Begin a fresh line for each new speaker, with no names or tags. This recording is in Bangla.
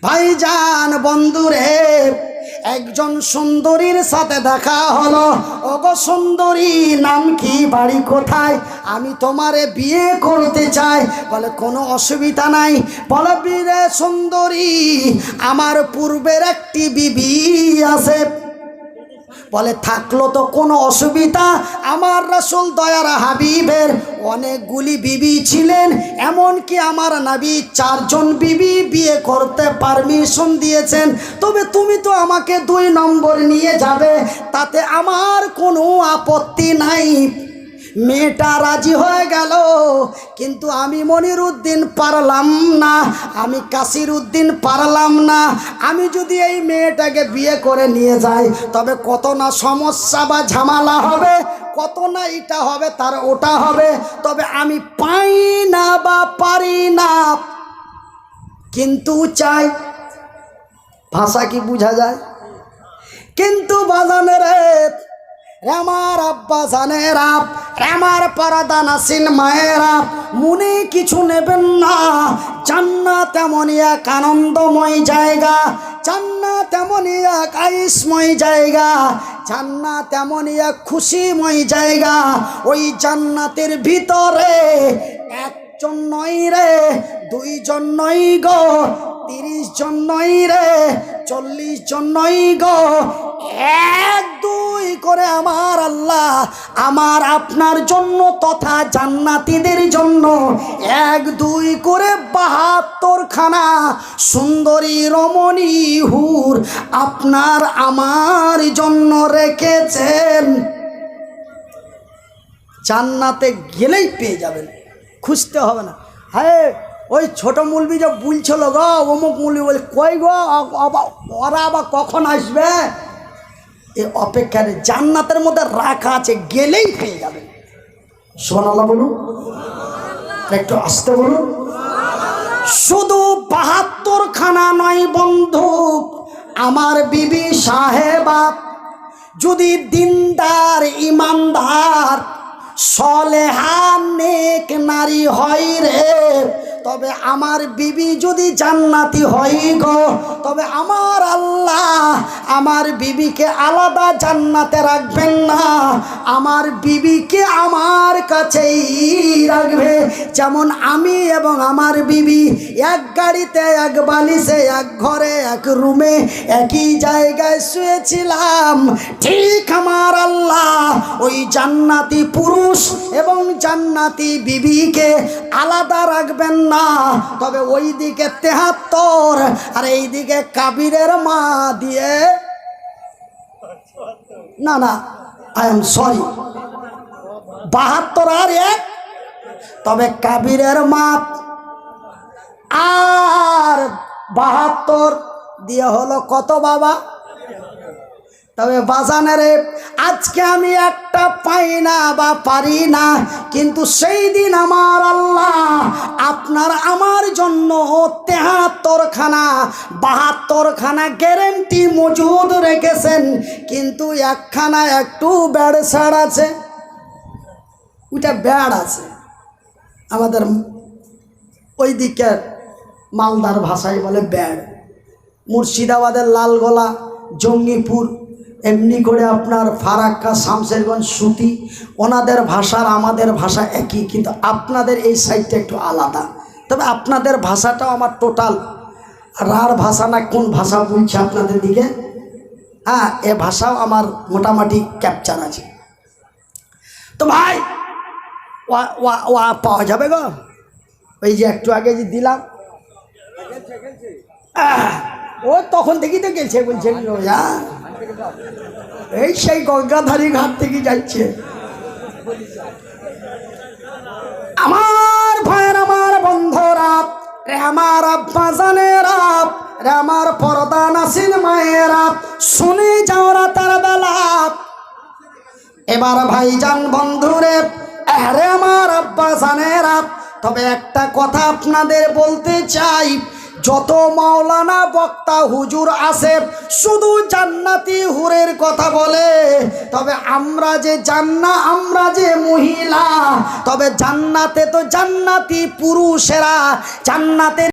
ভাইজান বন্ধুরে, একজন সুন্দরীর সাথে দেখা হলো। ওগো সুন্দরী, নাম কি, বাড়ি কোথায়? আমি তোমারে বিয়ে করতে চাই। বলে কোনো অসুবিধা নাই। বলে বিয়ে সুন্দরী, আমার পূর্বের একটি বিবি আছে। বলে থাকলো তো কোনো অসুবিধা, আমার রাসূল দয়ার হাবিবের অনেকগুলি বিবি ছিলেন, এমনকি আমার নবী 4 জন বিবি বিয়ে করতে পারমিশন দিয়েছেন। তবে তুমি তো আমাকে 2 নম্বর নিয়ে যাবে, তাতে আমার কোনো আপত্তি নাই। মেয়েটা রাজি হয়ে গেল, কিন্তু আমি মনিরউদ্দিন পারলাম না, আমি কাসিরউদ্দিন পারলাম না। আমি যদি এই মেয়েটাকে বিয়ে করে নিয়ে যাই, তবে কত না সমস্যা বা ঝামেলা হবে, কত না এটা হবে তার ওটা হবে। তবে আমি পাই না বা পারি না, কিন্তু চাই। ভাষা কি বোঝা যায়? কিন্তু বাজানেরে, আমার আব্বা জানেরা, আমার পর্দা নাসিন মায়েরা, মনে কিছু নেবেন না। জান্নাত এমনই এক আনন্দময় জায়গা, জান্নাত এমনই এক আয়েশময় জায়গা, জান্নাত এমনই এক খুশিময় জায়গা। ওই জান্নাতের ভিতরে 1 জন নয় রে, 2 জন নয় গো, 30 জন নয় রে, 40 জন নয় গো, 1 2 করে আমার আল্লাহ আমার আপনার জন্য তথা জান্নাতীদের জন্য 1 2 করে 72 খানা সুন্দরী রমণী হুর আপনার আমার জন্য রেখেছেন। জান্নাতে গেলেই পেয়ে যাবেন, খুঁজতে হবে না। হ্যাঁ, ওই ছোট মুলবি যে বলছিল গো, অমুক মুলবি বলে কই গো, ওরা আবার কখন আসবে? এই অপেক্ষার জান্নাতের মধ্যে রাখা আছে, গেলেই পেয়ে যাবেন। সুবহানাল্লাহ বলুন, একটু আসতে বলুন। শুধু 72 খানা নয় বন্ধু, আমার বিবি সাহেবা যদি দিনদার, ইমানদার, সলেহা, নেক নারী হয় রে, তবে আমার বিবি যদি জান্নাতি হয় গো, তবে আমার আল্লাহ আমার বিবিকে আলাদা জান্নাতে রাখবেন না, আমার বিবিকে আমার কাছেই রাখবে। যেমন আমি এবং আমার বিবি এক গাড়িতে, এক বালিশে, এক ঘরে, এক রুমে, একই জায়গায় শুয়েছিলাম, ঠিক আমার আল্লাহ ওই জান্নাতি পুরুষ এবং জান্নাতি বিবিকে আলাদা রাখবেন না। তবে ওই দিকে 73 আর এই দিকে কাবিরের মা দিয়ে, না না আই এম সরি, 72 আর 1, তবে কাবিরের মা আর 72 দিয়ে হলো কত বাবা? তবে বাজানেরে, আজকে আমি একটা পাই না বা পারি না, কিন্তু সেই দিন আমার আল্লাহ আপনার আমার জন্য 73 খানা 72 খানা গ্যারেন্টি মজুদ রেখেছেন। কিন্তু একখানা একটু ব্যাড়সাড় আছে, ওইটা ব্যাড় আছে। আমাদের ওই দিকের মালদার ভাষায় বলে ব্যাড়। মুর্শিদাবাদের লালগোলা, জঙ্গিপুর, এমনি করে আপনার ফারাক্কা, শামশেরগঞ্জ, সুতি, ওনাদের ভাষার আমাদের ভাষা একই, কিন্তু আপনাদের এই সাইডটা একটু আলাদা। তবে আপনাদের ভাষাটাও আমার টোটাল রার ভাষা না কোন ভাষা বলছে আপনাদের দিকে, হ্যাঁ, এ ভাষাও আমার মোটামুটি ক্যাপচার আছে। তো ভাই ওয়া পাওয়া যাবে গো? ওই যে একটু আগে যে দিলাম, ও তখন থেকেই তো গেছে, বলছে এই সেই গঙ্গাধারী ঘাট থেকে যাচ্ছে। আমার ভাইয়ের, আমার বন্ধুরা, আমার আব্বা জানেরা, আমার পর্দা নাসিন মায়েরা, শুনে যাও রাতের বেলা। এবার ভাইজান বন্ধুরে, আরে আমার আব্বা জানেরা, তবে একটা কথা আপনাদের বলতে চাই, যত মাওলানা বক্তা হুজুর আছে শুধু জান্নাতি হুরের কথা বলে, তবে আমরা যে মহিলা, তবে জান্নাতে তো জান্নাতি পুরুষেরা, জান্নাতের